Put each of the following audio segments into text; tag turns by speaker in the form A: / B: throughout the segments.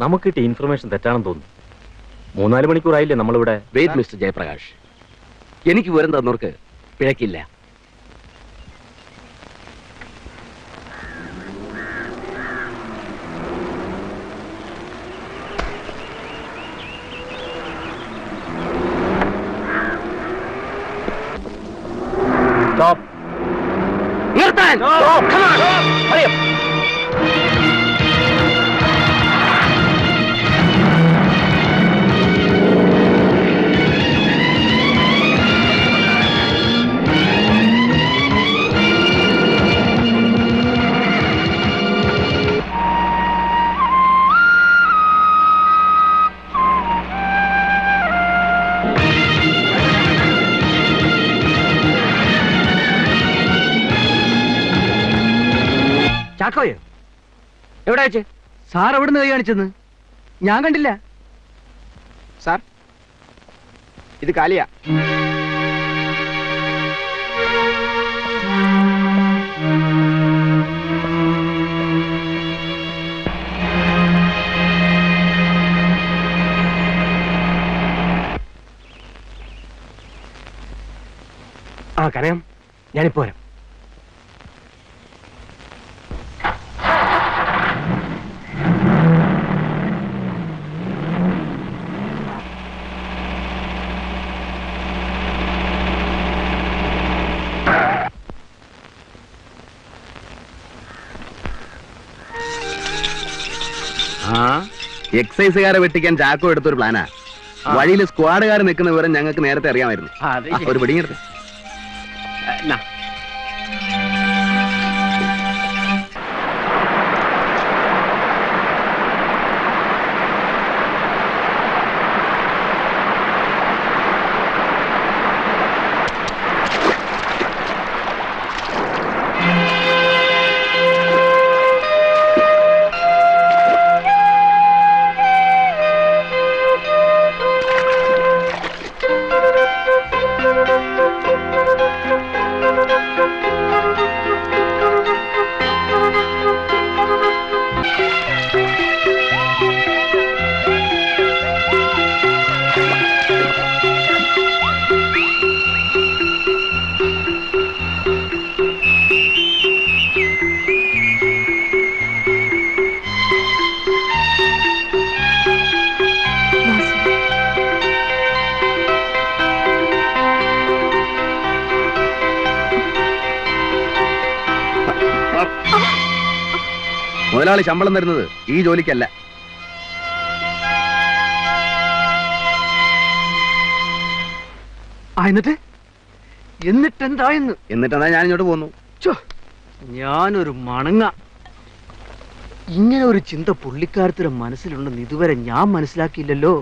A: നമുക്ക് കിട്ടിയ ഇൻഫർമേഷൻ തെറ്റാണെന്ന് തോന്നുന്നു. 3-4 മണിക്കൂറായില്ലേ നമ്മളിവിടെ.
B: വെയിറ്റ് മിസ്റ്റർ ജയപ്രകാശ്, എനിക്ക് വിവരം തന്നവർക്ക് പിഴക്കില്ല. നിർത്താൻ!
C: ചാക്കോയോ എവിടെ വെച്ച്? സാർ എവിടുന്ന് കൈ കാണിച്ചെന്ന് ഞാൻ കണ്ടില്ല.
D: സാർ, ഇത് കാലിയാ.
C: ആ കനകം, ഞാനിപ്പോ വരാം.
B: എക്സൈസുകാരെ വെട്ടിക്കാൻ ചാക്കോ എടുത്തൊരു പ്ലാനാ. വഴിയിൽ സ്ക്വാഡുകാർ നിൽക്കുന്ന വിവരം ഞങ്ങൾക്ക് നേരത്തെ അറിയാമായിരുന്നു. ഒരു പിടിങ്ങെടുത്ത് മുതലാളി ശമ്പളം തരുന്നത് ഈ ജോലിക്കല്ല.
C: എന്നിട്ടെന്താ
B: ഞാൻ ഇങ്ങോട്ട് പോന്നു.
C: ഞാനൊരു മണങ്ങ. ഇങ്ങനെ ഒരു ചിന്ത പുള്ളിക്കാരത്തിന്റെ മനസ്സിലുണ്ടെന്ന് ഇതുവരെ ഞാൻ മനസ്സിലാക്കിയില്ലല്ലോ.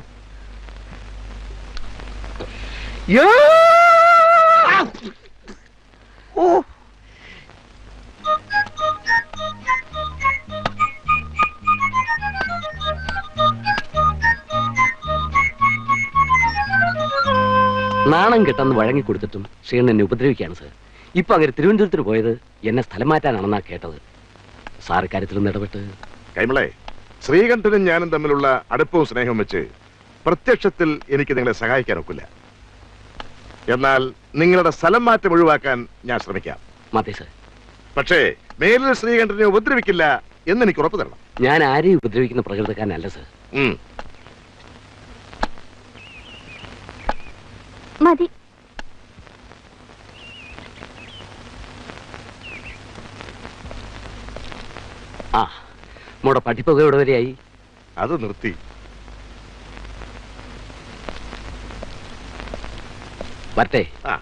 B: നാണം കെട്ടെന്ന് വഴങ്ങി കൊടുത്തിട്ടും ശ്രീകണ്ഠൻ എന്നെ ഉപദ്രവിക്കുകയാണ് സാർ. ഇപ്പൊ അങ്ങനെ തിരുവനന്തപുരത്തിന് പോയത് എന്നെ സ്ഥലം മാറ്റാനാണെന്നാ കേട്ടത്. സാർ കാര്യത്തിലൊന്ന് ഇടപെട്ട്.
E: കൈമളെ, ശ്രീകണ്ഠനും ഞാനും തമ്മിലുള്ള അടുപ്പവും സ്നേഹവും വെച്ച് പ്രത്യക്ഷത്തിൽ എനിക്ക് നിങ്ങളെ സഹായിക്കാൻ ഒക്കില്ല. എന്നാൽ നിങ്ങളുടെ സ്ഥലം മാറ്റം ഒഴിവാക്കാൻ ഞാൻ ശ്രമിക്കാം.
B: മതി സാർ.
E: പക്ഷേ മേലിൽ ശ്രീകണ്ഠനെ ഉപദ്രവിക്കില്ല എന്ന് എനിക്ക് ഉറപ്പ് തരണം.
B: ഞാൻ ആരെയും ഉപദ്രവിക്കുന്ന പ്രകൃതക്കാരനല്ല സാർ.
F: മതി.
B: ആ, മോടെ പഠിപ്പൊക്കെ എവിടെ വരെയായി?
E: അത് നിർത്തി.
B: വരട്ടെ.
E: ആ.